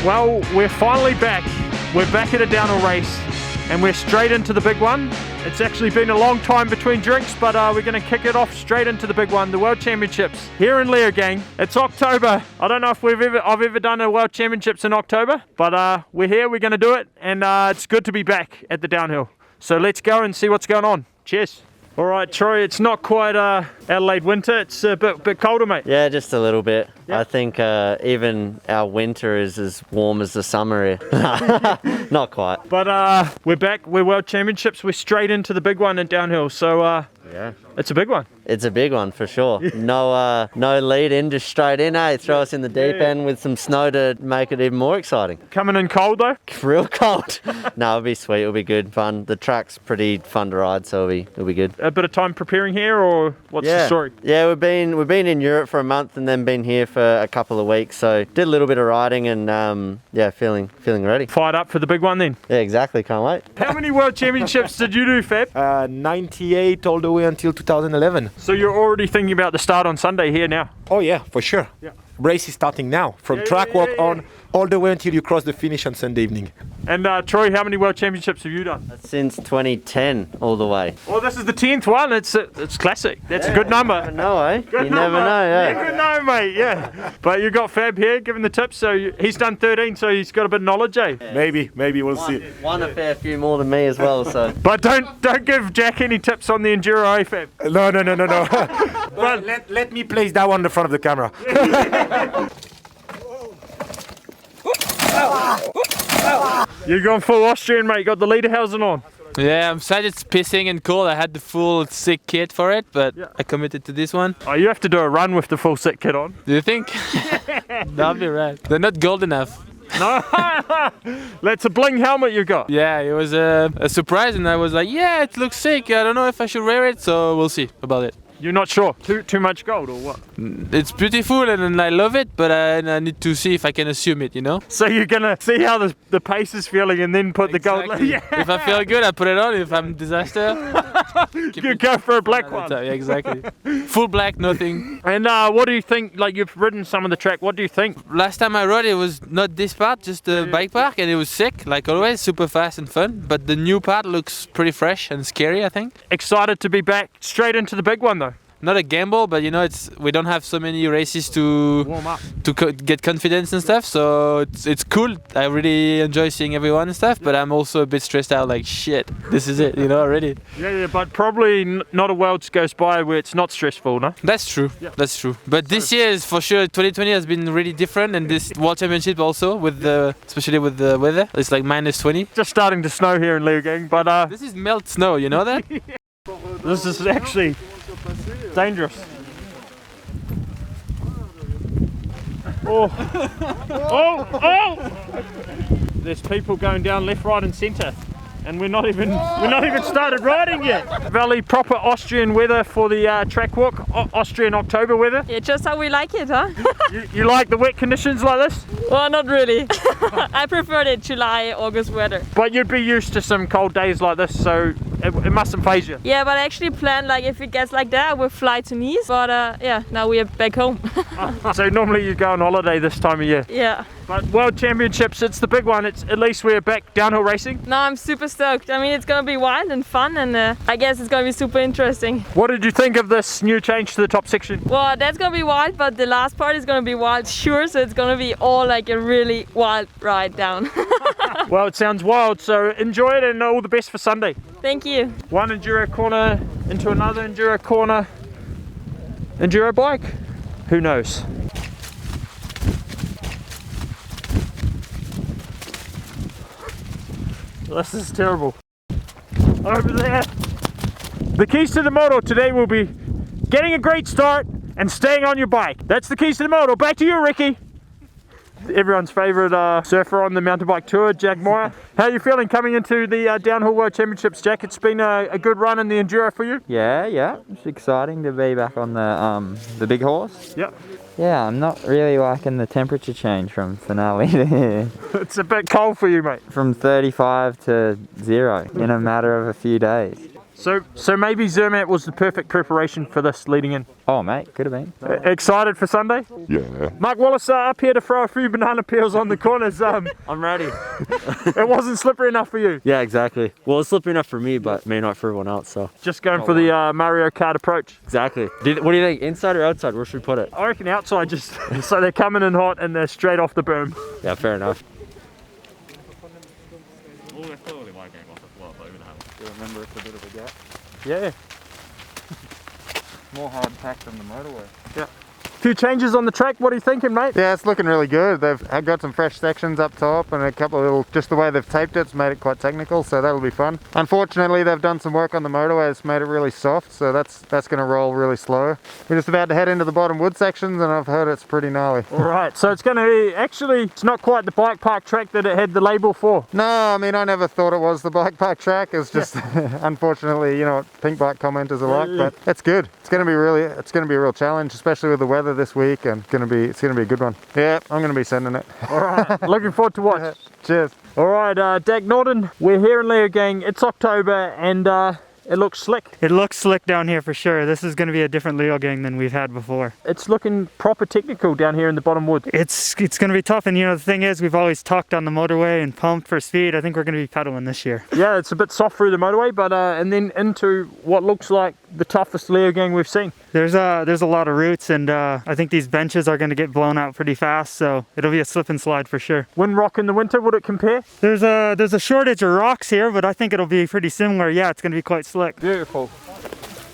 Well, we're finally back. We're back at a downhill race and we're straight into the big one. It's actually been a long time between drinks, but we're going to kick it off straight into the big one, the World Championships here in Leogang. It's October. I don't know if I've ever done a World Championships in October, but we're here, we're going to do it, and it's good to be back at the downhill. So let's go and see what's going on. Cheers. All right, Troy, it's not quite Adelaide winter. It's a bit colder, mate. Yeah, just a little bit. Yep. I think even our winter is as warm as the summer here. Not quite. But we're back. We're World Championships. We're straight into the big one in downhill. So yeah, it's a big one. it's a big one for sure. No lead in, just straight in. Throw us in the deep end with some snow to make it even more exciting. Coming in cold though. Real cold. No, it'll be sweet. It'll be good fun. The track's pretty fun to ride, so it'll be good. A bit of time preparing here, or what's the story? Yeah, we've been in Europe for a month and then been here for a couple of weeks. So did a little bit of riding and yeah, feeling ready. Fired up for the big one then. Yeah, exactly. Can't wait. How many World Championships did you do, Fab? 98 all the way until 2011. So you're already thinking about the start on Sunday here now? Oh yeah, for sure. Yeah. Race is starting now, from track walk on all the way until you cross the finish on Sunday evening. And Troy, how many World Championships have you done? Since 2010, all the way. Well, this is the 10th one. It's classic. That's a good number. No, eh? Good You number. never know, yeah. Yeah, good number, mate. Yeah. But you got Fab here giving the tips, so he's done 13, so he's got a bit of knowledge, eh? Maybe we'll see. Won a fair few more than me as well, so. But don't give Jack any tips on the enduro, eh, Fab? No. But let me place that one in the front of the camera. You're going full Austrian, mate. You got the Lederhausen on. Yeah, I'm sad it's pissing and cold. I had the full sick kit for it, but I committed to this one. Oh, you have to do a run with the full set kit on. Do you think? That'll be right. They're not gold enough. No, that's a bling helmet you got. Yeah, it was a surprise and I was like, yeah, it looks sick. I don't know if I should wear it, so we'll see about it. You're not sure? Too much gold or what? It's beautiful and I love it, but I need to see if I can assume it, you know? So you're gonna see how the pace is feeling and then put the gold. Yeah. If I feel good, I put it on. If I'm a disaster, you go for a black one. Yeah, exactly. Full black, nothing. And what do you think? Like, you've ridden some of the track. What do you think? Last time I rode it was not this part, just the bike park, and it was sick, like always, super fast and fun. But the new part looks pretty fresh and scary, I think. Excited to be back straight into the big one though. Not a gamble, but you know, we don't have so many races to warm up, to get confidence and stuff. So it's cool. I really enjoy seeing everyone and stuff, but I'm also a bit stressed out. Like shit, this is it, you know, already. Yeah, but probably not a world goes by where it's not stressful, no? That's true. Yeah. That's true. But this year is for sure. 2020 has been really different, and this World Championship also, especially with the weather, it's like -20. Just starting to snow here in Leogang, but this is melt snow. You know that? This is actually dangerous. Oh! There's people going down left, right, and centre, and we're not even started riding yet. Valley, proper Austrian weather for the track walk. Austrian October weather. Yeah, just how we like it, huh? You like the wet conditions like this? Well, not really. I prefer the July, August weather. But you'd be used to some cold days like this, so it mustn't faze you. Yeah, but I actually planned, like, if it gets like that, we'll fly to Nice. But yeah, now we are back home. So normally you go on holiday this time of year. Yeah. But World Championships, it's the big one. At least we're back downhill racing. No, I'm super stoked. I mean, it's gonna be wild and fun, and I guess it's gonna be super interesting. What did you think of this new change to the top section? Well, that's gonna be wild, but the last part is gonna be wild, sure. So it's gonna be all like a really wild ride down. Well, it sounds wild, so enjoy it and all the best for Sunday. Thank you. One enduro corner into another enduro corner. Enduro bike? Who knows? This is terrible. Over there. The keys to the moto today will be getting a great start and staying on your bike. That's the keys to the moto. Back to you, Ricky. Everyone's favourite surfer on the mountain bike tour, Jack MOIR. How are you feeling coming into the Downhill World Championships, Jack? It's been a good run in the enduro for you? Yeah. It's exciting to be back on the big horse. Yep. Yeah, I'm not really liking the temperature change from finale to here. It's a bit cold for you, mate. From 35 to 0 in a matter of a few days. So maybe Zermatt was the perfect preparation for this leading in. Oh, mate, could have been. Excited for Sunday? Yeah. Mark Wallace up here to throw a few banana peels on the corners. I'm ready. It wasn't slippery enough for you. Yeah, exactly. Well, it's slippery enough for me, but maybe not for everyone else. So Just going for the Mario Kart approach. exactly. What do you think? Inside or outside? Where should we put it? I reckon outside, just so they're coming in hot and they're straight off the boom. Yeah, fair enough. Remember, it's a bit of a gap. Yeah. More hard packed than the motorway. Yeah. Few changes on the track. What are you thinking, mate? Yeah, it's looking really good. They've got some fresh sections up top and a couple of little, just the way they've taped it's made it quite technical, so that'll be fun. Unfortunately, they've done some work on the motorway. It's made it really soft, so that's going to roll really slow. We're just about to head into the bottom wood sections and I've heard it's pretty gnarly. All right, so it's going to be, actually, it's not quite the bike park track that it had the label for. No, I mean, I never thought it was the bike park track. It's just, unfortunately, you know what pink bike commenters are like, but it's good. It's going to be a real challenge, especially with the weather this week, and it's going to be a good one. Yeah, I'm going to be sending it. All right, looking forward to watch. Cheers. All right, Dak Norton, we're here in Leogang. It's October and it looks slick. It looks slick down here for sure. This is going to be a different Leogang than we've had before. It's looking proper technical down here in the bottom wood. It's going to be tough, and you know the thing is, we've always tucked on the motorway and pumped for speed. I think we're going to be pedaling this year. Yeah, it's a bit soft through the motorway, but and then into what looks like the toughest Leogang we've seen. There's a lot of roots, and I think these benches are going to get blown out pretty fast, so it'll be a slip and slide for sure. Wind rock in the winter, would it compare? There's a shortage of rocks here, but I think it'll be pretty similar. Yeah, it's going to be quite slick. Beautiful.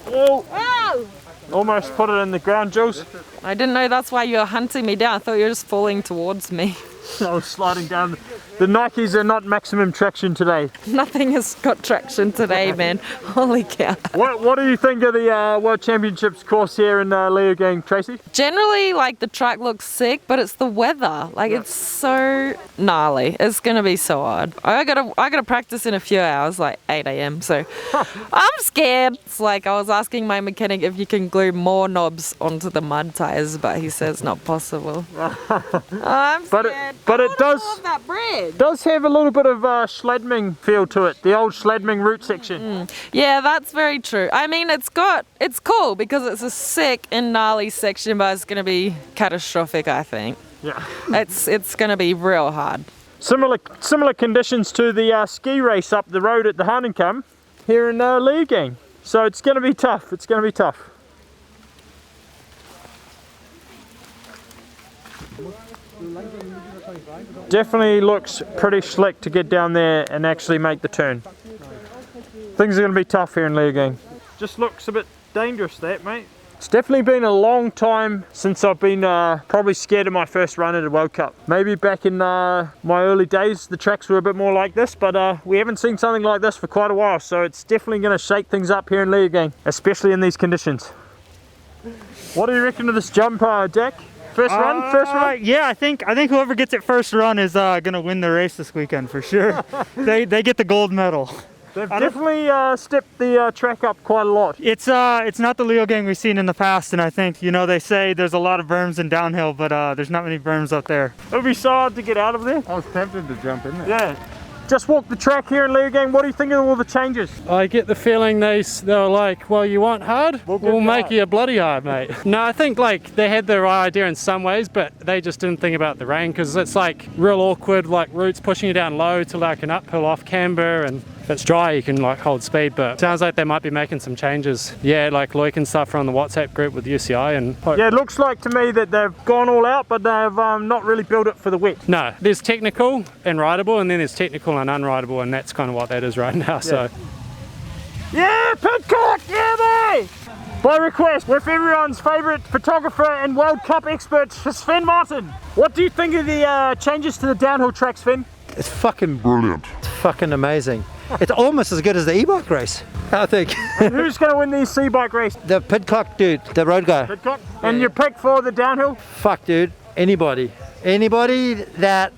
Whoa! Wow! Almost put it in the ground, Jules. I didn't know that's why you were hunting me down. I thought you were just falling towards me. I was sliding down. The Nikes are not maximum traction today. Nothing has got traction today, man. Holy cow. What do you think of the World Championships course here in Leogang, Tracy? Generally, like, the track looks sick, but it's the weather. Like, it's so gnarly. It's gonna be so hard. I gotta practice in a few hours, like 8 a.m. So I'm scared. It's like I was asking my mechanic if you can glue more knobs onto the mud tires, but he says not possible. I'm scared. But it does. All of that bread. Does have a little bit of Schladming feel to it, the old Schladming route section. Yeah, that's very true. I mean, it's cool because it's a sick and gnarly section, but it's gonna be catastrophic, I think. Yeah. It's gonna be real hard. Similar conditions to the ski race up the road at the Hanenkam here in Leogang. So it's gonna be tough. It's gonna be tough. Definitely looks pretty slick to get down there and actually make the turn. Things are going to be tough here in Leogang. Just looks a bit dangerous, that, mate. It's definitely been a long time since I've been probably scared of my first run at a World Cup. Maybe back in my early days the tracks were a bit more like this, but we haven't seen something like this for quite a while, so it's definitely going to shake things up here in Leogang, especially in these conditions. What do you reckon of this jump, Dak? First run? Yeah, I think whoever gets it first run is gonna win the race this weekend for sure. they get the gold medal. They've definitely stepped the track up quite a lot. It's not the Leogang we've seen in the past, and I think, you know, they say there's a lot of berms and downhill, but there's not many berms up there. It'll be so hard to get out of there. I was tempted to jump in there. Yeah. Just walked the track here in Leogang. What do you think of all the changes? I get the feeling they were like, well, you want hard? We'll make you bloody hard, mate. No, I think like they had the right idea in some ways, but they just didn't think about the rain, because it's like real awkward, like roots pushing you down low to like an uphill off camber, and if it's dry you can like hold speed, but it sounds like they might be making some changes. Yeah, like Loic and stuff are on the WhatsApp group with UCI, and yeah, it looks like to me that they've gone all out, but they've not really built it for the wet. No, there's technical and rideable, and then there's technical and unrideable, and that's kind of what that is right now. So yeah, Pitcock, yeah, mate! By request, with everyone's favourite photographer and World Cup expert, Sven Martin. What do you think of the changes to the downhill track, Sven? It's fucking brilliant. It's fucking amazing. It's almost as good as the e-bike race, I think. And who's going to win the C-bike race? The Pitcock dude, the road guy. Pitcock? And your pick for the downhill? Fuck, dude. Anybody that...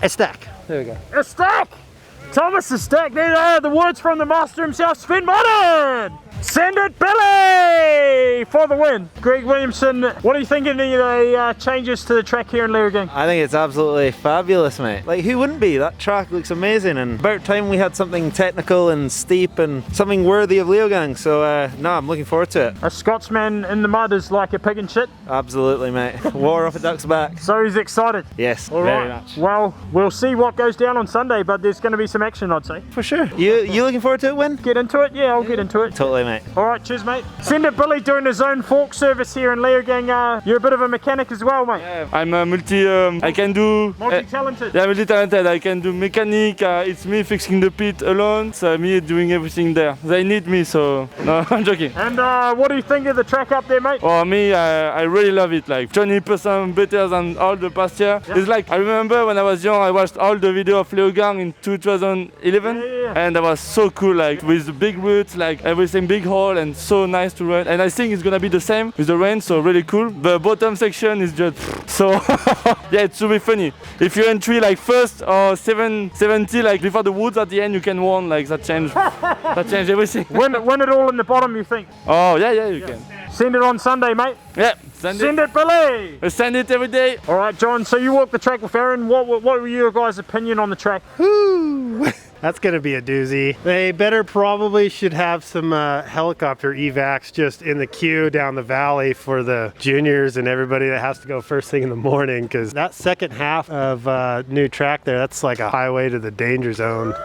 ESTAQUE. There we go. ESTAQUE! Thomas ESTAQUE. There are the words from the master himself, Sven Martin! Send it, Billy, for the win. Greg Williamson, what are you thinking of the changes to the track here in Leogang? I think it's absolutely fabulous, mate. Like, who wouldn't be? That track looks amazing, and about time we had something technical and steep and something worthy of Leogang. So, no, I'm looking forward to it. A Scotsman in the mud is like a pig in shit. Absolutely, mate. Water off a duck's back. So he's excited. Yes, All very right. much. Well, we'll see what goes down on Sunday, but there's going to be some action, I'd say. For sure. You looking forward to it, Win? Get into it? Yeah, I'll get into it. Totally, mate. All right, cheers, mate. Send it, Billy, doing his own fork service here in Leogang. You're a bit of a mechanic as well, mate. Yeah, I'm a I can do... Multi-talented. Yeah, multi-talented. I can do mechanic. It's me fixing the pit alone. So me doing everything there. They need me, so... No, I'm joking. And what do you think of the track up there, mate? Oh, me, I really love it. Like 20% better than all the past year. Yeah. It's like, I remember when I was young, I watched all the video of Leogang in 2011. Yeah. And that was so cool, like with the big roots, like everything big hole and so nice to run. And I think it's gonna be the same with the rain, so really cool. The bottom section is just so yeah, it should be funny. If you entry like first or 770, like before the woods at the end, you can warn, like that change everything. Win it all in the bottom, you think? Oh yeah, you can. Send it on Sunday, mate. Yeah, send it, Billy. I send it every day. All right, John. So you walk the track with Aaron. What were your guys' opinion on the track? That's gonna be a doozy. They probably should have some helicopter evacs just in the queue down the valley for the juniors and everybody that has to go first thing in the morning, because that second half of new track there, that's like a highway to the danger zone.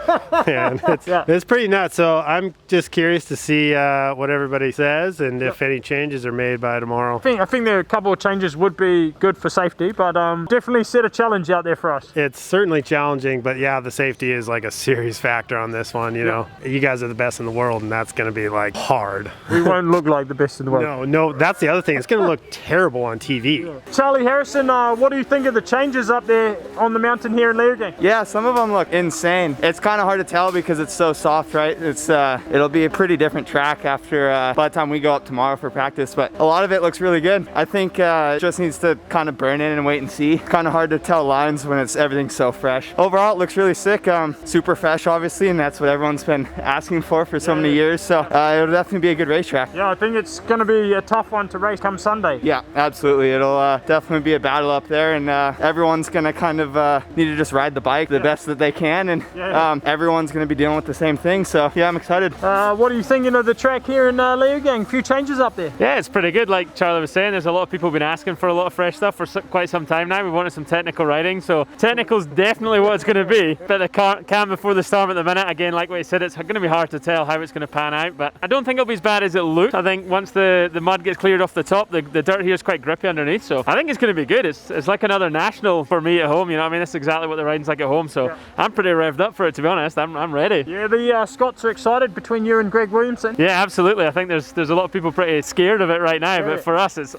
And it's pretty nuts. So I'm just curious to see what everybody says and if any changes are made by tomorrow. I think there are a couple of changes would be good for safety, but definitely set a challenge out there for us. It's certainly challenging, but yeah, the safety is like a serious factor on this one. You know, you guys are the best in the world, and that's going to be like hard. We won't look like the best in the world. No, that's the other thing. It's going to look terrible on TV. Charlie Harrison, what do you think of the changes up there on the mountain here in Leogang? Yeah, some of them look insane. It's kind of hard to tell because it's so soft, right? It'll be a pretty different track after by the time we go up tomorrow for practice, but a lot of it looks really good. I think it just needs to kind of burn in and wait and see. Kind of hard to tell lines when everything's so fresh. Overall, it looks really sick. Super fresh, obviously, and that's what everyone's been asking for so many years. So it'll definitely be a good racetrack. Yeah, I think it's going to be a tough one to race come Sunday. Yeah, absolutely. It'll definitely be a battle up there, and everyone's going to kind of need to just ride the bike the best that they can, and everyone's going to be dealing with the same thing. So yeah, I'm excited. What are you thinking of the track here in Leogang? A few changes up there. Yeah, it's pretty good. Like Charlie was saying, there's a lot of people been asking for a lot of fresh stuff for quite some time now. We wanted some technical riding, so technical's definitely what it's going to be. But the calm before the storm at the minute, again, like what he said, it's going to be hard to tell how it's going to pan out, but I don't think it'll be as bad as it looks. I think once the mud gets cleared off the top, the dirt here is quite grippy underneath, so I think it's going to be good. It's like another national for me at home, you know what I mean? That's exactly what the riding's like at home, so I'm pretty revved up for it, to be honest. I'm ready. Yeah, the Scots are excited between you and Greg Williamson. Yeah, absolutely. I think there's a lot of people pretty scared of it right now, but for us, it's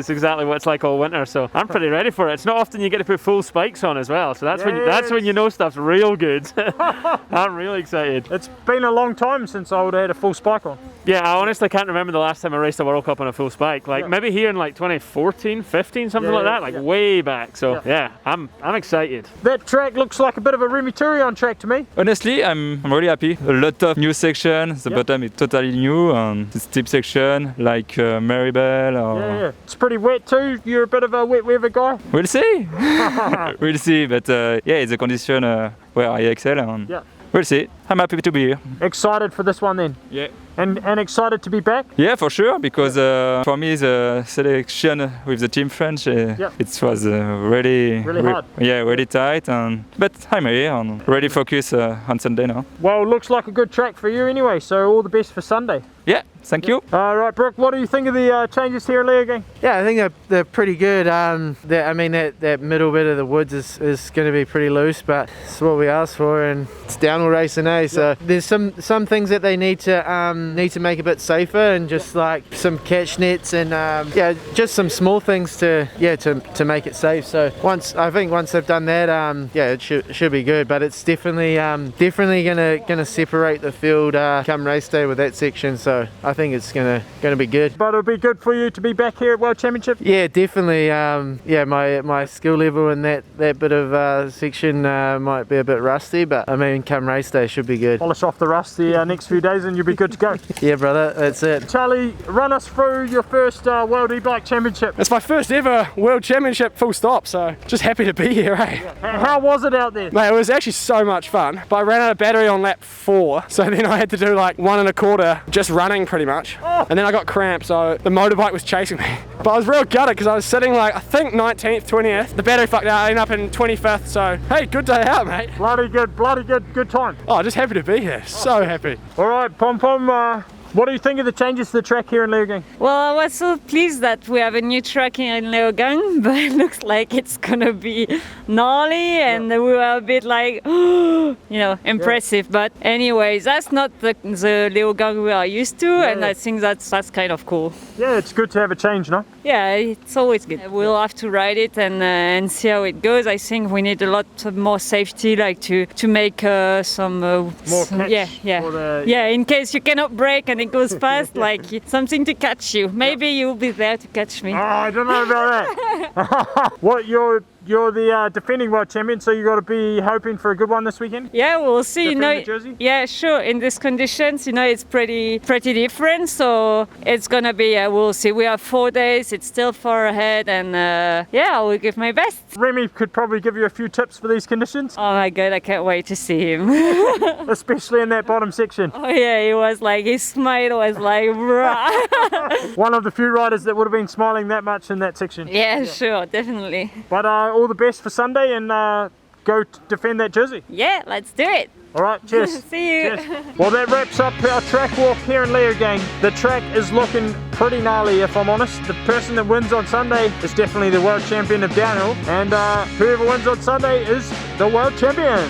exactly what it's like all winter, so I'm pretty ready for it. It's not often you get to put full spikes on as well, so that's when you know stuff's real good. I'm really excited. It's been a long time since I would have had a full spike on. Yeah, I honestly can't remember the last time I raced a World Cup on a full spike. Like maybe here in like 2014, 15, something like that, like way back. So yeah, I'm excited. That track looks like a bit of a Remy Turion track to me. Honestly, I'm really happy. A lot of new sections. The bottom is totally new, and the steep section like MYRIAM or... It's pretty wet too. You're a bit of a wet weather guy. We'll see. We'll see, but yeah, it's a condition where I excel, and we'll see. I'm happy to be here. Excited for this one then? Yeah. And excited to be back? Yeah, for sure, because for me the selection with the team French, it was really hard. Really tight, but I'm here and ready to focus on Sunday now. Well, it looks like a good track for you anyway, so all the best for Sunday. Yeah, thank you. All right, Brooke, what do you think of the changes here in Leogang? Yeah, I think they're pretty good. That middle bit of the woods is going to be pretty loose, but it's what we asked for, and it's downhill racing, eh? So there's some things that they need to make a bit safer, and just like some catch nets and just some small things to make it safe. So once they've done that, it should be good. But it's definitely gonna separate the field come race day with that section. So I think it's gonna be good. But it'll be good for you to be back here at World Championship? Yeah, definitely. My skill level in that bit of section might be a bit rusty, but I mean come race day should should be good. Polish off the rust the next few days and you'll be good to go. Yeah, brother, that's it. Charlie, run us through your first World E-Bike Championship. It's my first ever World Championship full stop, so just happy to be here, eh? How was it out there? Mate, it was actually so much fun, but I ran out of battery on lap 4, so then I had to do like 1 1/4 just running pretty much. And then I got cramped, so the motorbike was chasing me. But I was real gutted because I was sitting like, I think 19th, 20th. The battery fucked out, I ended up in 25th, so hey, good day out, mate. Bloody good time. Oh, just happy to be here, so happy. All right, Pom Pom, what do you think of the changes to the track here in Leogang? Well, I was so pleased that we have a new track here in Leogang, but it looks like it's gonna be gnarly, and we were a bit like, you know, impressive. But anyways, that's not the Leogang we are used to, and I think that's kind of cool. Yeah, it's good to have a change, no? Yeah, it's always good. We'll have to ride it and see how it goes. I think we need a lot more safety, like to make some more catch. Yeah, in case you cannot brake and it goes fast, like something to catch you. Maybe you'll be there to catch me. Oh, I don't know about that. What, you're the defending world champion, so you got to be hoping for a good one this weekend? Yeah, we'll see. You know, the jersey? Yeah, sure. In these conditions, you know, it's pretty different. So it's gonna be. We'll see. We have 4 days. It's still far ahead, and yeah, I will give my best. Remy could probably give you a few tips for these conditions. Oh my god, I can't wait to see him. Especially in that bottom section. Oh yeah, he was like, his smile was like, bruh. One of the few riders that would have been smiling that much in that section. Yeah, sure, definitely. But all the best for Sunday, and go defend that jersey. Yeah, let's do it. All right, cheers. See you. Cheers. Well, that wraps up our track walk here in Leogang. The track is looking pretty gnarly, if I'm honest. The person that wins on Sunday is definitely the world champion of downhill, and whoever wins on Sunday is the world champion.